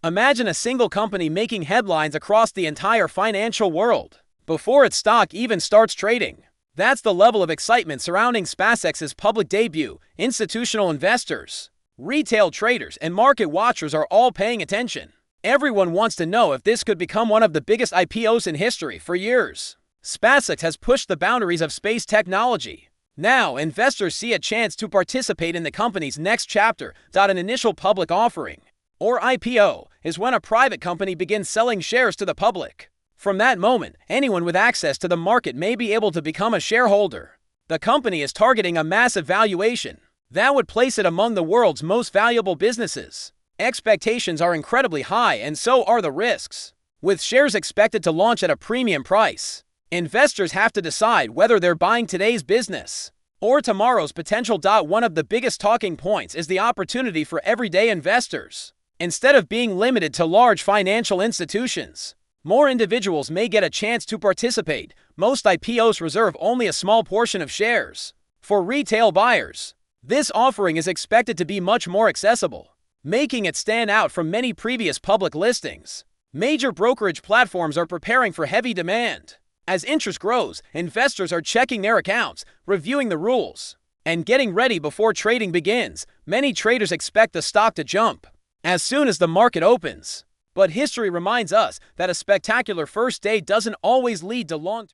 Imagine a single company making headlines across the entire financial world before its stock even starts trading. That's the level of excitement surrounding SpaceX's public debut. Institutional investors, retail traders, and market watchers are all paying attention. Everyone wants to know if this could become one of the biggest IPOs in history. For years, SpaceX has pushed the boundaries of space technology. Now, investors see a chance to participate in the company's next chapter. An initial public offering, or IPO, is when a private company begins selling shares to the public. From that moment, anyone with access to the market may be able to become a shareholder. The company is targeting a massive valuation that would place it among the world's most valuable businesses. Expectations are incredibly high, and so are the risks. With shares expected to launch at a premium price, investors have to decide whether they're buying today's business or tomorrow's potential. One of the biggest talking points is the opportunity for everyday investors. Instead of being limited to large financial institutions, more individuals may get a chance to participate. Most IPOs reserve only a small portion of shares for retail buyers. This offering is expected to be much more accessible, making it stand out from many previous public listings. Major brokerage platforms are preparing for heavy demand. As interest grows, investors are checking their accounts, reviewing the rules, and getting ready before trading begins. Many traders expect the stock to jump as soon as the market opens. But history reminds us that a spectacular first day doesn't always lead to long-term